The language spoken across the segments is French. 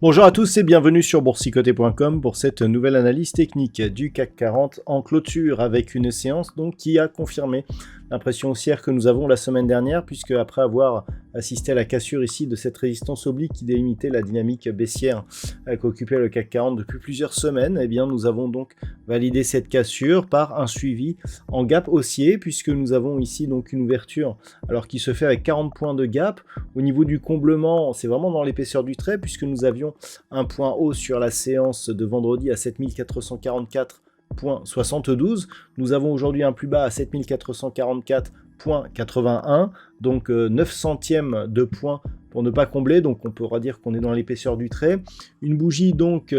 Bonjour à tous et bienvenue sur boursicoté.com pour cette nouvelle analyse technique du CAC 40 en clôture avec une séance donc qui a confirmé l'impression haussière que nous avons la semaine dernière, puisque après avoir assisté à la cassure ici de cette résistance oblique qui délimitait la dynamique baissière qu'occupait le CAC 40 depuis plusieurs semaines, eh bien nous avons donc validé cette cassure par un suivi en gap haussier, puisque nous avons ici donc une ouverture alors qui se fait avec 40 points de gap. Au niveau du comblement, c'est vraiment dans l'épaisseur du trait, puisque nous avions un point haut sur la séance de vendredi à 7444,72. Nous avons aujourd'hui un plus bas à 7444,81, donc 9 centièmes de point pour ne pas combler, donc on pourra dire qu'on est dans l'épaisseur du trait. Une bougie donc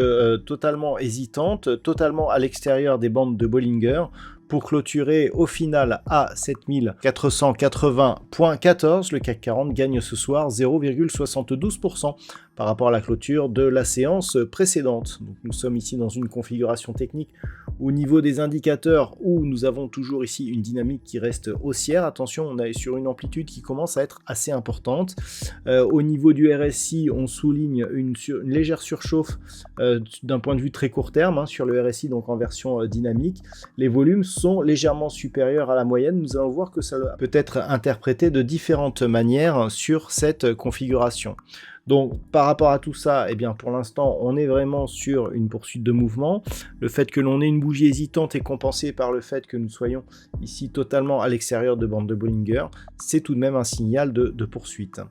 totalement hésitante, totalement à l'extérieur des bandes de Bollinger, pour clôturer au final à 7480,14. Le CAC 40 gagne ce soir 0,72% par rapport à la clôture de la séance précédente. Donc nous sommes ici dans une configuration technique au niveau des indicateurs où nous avons toujours ici une dynamique qui reste haussière. Attention, on est sur une amplitude qui commence à être assez importante. Au niveau du RSI, on souligne une légère surchauffe d'un point de vue très court terme sur le RSI, donc en version dynamique. Les volumes sont légèrement supérieurs à la moyenne. Nous allons voir que ça peut être interprété de différentes manières sur cette configuration. Donc par rapport à tout ça, eh bien pour l'instant on est vraiment sur une poursuite de mouvement. Le fait que l'on ait une bougie hésitante est compensé par le fait que nous soyons ici totalement à l'extérieur de bande de Bollinger. C'est tout de même un signal de poursuite.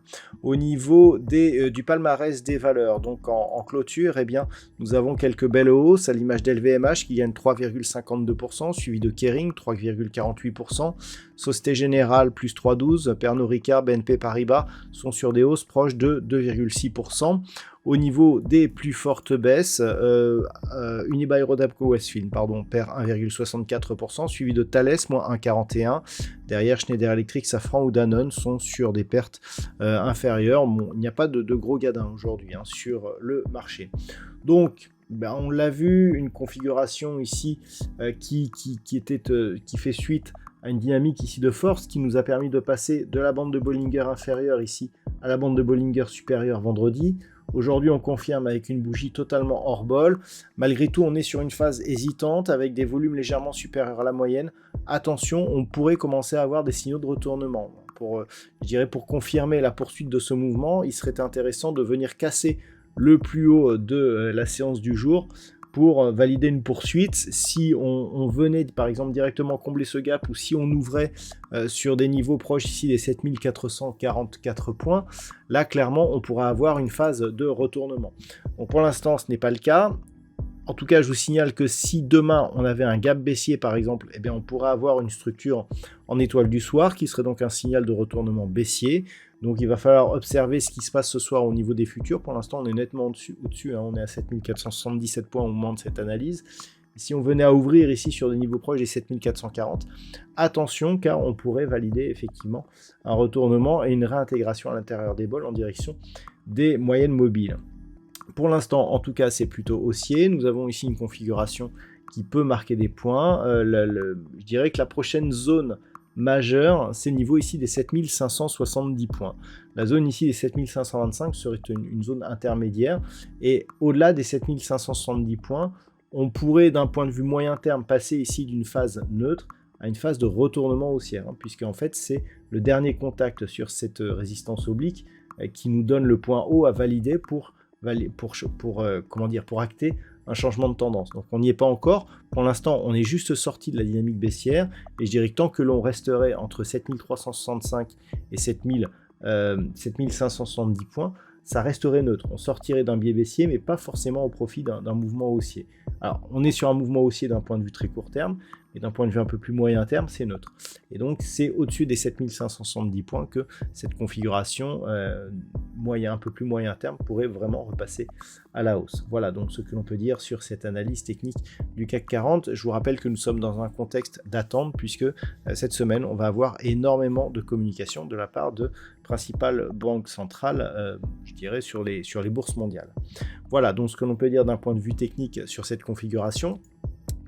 Au niveau du palmarès des valeurs, donc en clôture, eh bien nous avons quelques belles hausses à l'image d'LVMH qui gagne 3,52%, suivi de Kering 3,48%, Société Générale plus 3,12%, Pernod Ricard, BNP Paribas sont sur des hausses proches de 2,6%. Au niveau des plus fortes baisses, Unibail-Rodamco-Westfield perd 1,64%, suivi de Thales, moins 1,41%. Derrière, Schneider Electric, Safran ou Danone sont sur des pertes inférieures. Bon, il n'y a pas de gros gadins aujourd'hui sur le marché. Donc, on l'a vu, une configuration ici qui fait suite à une dynamique ici de force qui nous a permis de passer de la bande de Bollinger inférieure ici à la bande de Bollinger supérieure vendredi. Aujourd'hui, on confirme avec une bougie totalement hors bol. Malgré tout, on est sur une phase hésitante avec des volumes légèrement supérieurs à la moyenne. Attention, on pourrait commencer à avoir des signaux de retournement. Pour confirmer la poursuite de ce mouvement, il serait intéressant de venir casser le plus haut de la séance du jour pour valider une poursuite. Si on venait par exemple directement combler ce gap, ou si on ouvrait sur des niveaux proches ici des 7444 points, là clairement on pourra avoir une phase de retournement. Donc pour l'instant ce n'est pas le cas. En tout cas, je vous signale que si demain on avait un gap baissier par exemple, eh bien on pourrait avoir une structure en étoile du soir qui serait donc un signal de retournement baissier. Donc il va falloir observer ce qui se passe ce soir au niveau des futurs. Pour l'instant, on est nettement au-dessus. On est à 7477 points au moment de cette analyse. Si on venait à ouvrir ici sur des niveaux proches des 7440, attention car on pourrait valider effectivement un retournement et une réintégration à l'intérieur des bols en direction des moyennes mobiles. Pour l'instant, en tout cas, c'est plutôt haussier. Nous avons ici une configuration qui peut marquer des points. Je dirais que la prochaine zone majeure, c'est le niveau ici des 7570 points. La zone ici des 7525 serait une zone intermédiaire. Et au-delà des 7570 points, on pourrait, d'un point de vue moyen terme, passer ici d'une phase neutre à une phase de retournement haussière, puisque en fait, c'est le dernier contact sur cette résistance oblique qui nous donne le point haut à valider pour acter un changement de tendance. Donc on n'y est pas encore. Pour l'instant, on est juste sorti de la dynamique baissière. Et je dirais que tant que l'on resterait entre 7365 et 7570 points, ça resterait neutre. On sortirait d'un biais baissier, mais pas forcément au profit d'un mouvement haussier. Alors, on est sur un mouvement haussier d'un point de vue très court terme, et d'un point de vue un peu plus moyen terme, c'est neutre. Et donc, c'est au-dessus des 7570 points que cette configuration un peu plus moyen terme pourrait vraiment repasser à la hausse. Voilà donc ce que l'on peut dire sur cette analyse technique du CAC 40. Je vous rappelle que nous sommes dans un contexte d'attente puisque cette semaine, on va avoir énormément de communication de la part de principales banques centrales, je dirais, sur les bourses mondiales. Voilà donc ce que l'on peut dire d'un point de vue technique sur cette configuration.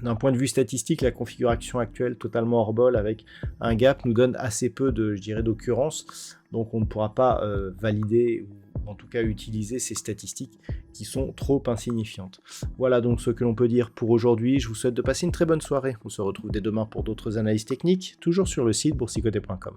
D'un point de vue statistique, la configuration actuelle totalement hors bol avec un gap nous donne assez peu de, je dirais, d'occurrence. Donc on ne pourra pas valider ou en tout cas utiliser ces statistiques qui sont trop insignifiantes. Voilà donc ce que l'on peut dire pour aujourd'hui. Je vous souhaite de passer une très bonne soirée. On se retrouve dès demain pour d'autres analyses techniques, toujours sur le site boursicoté.com.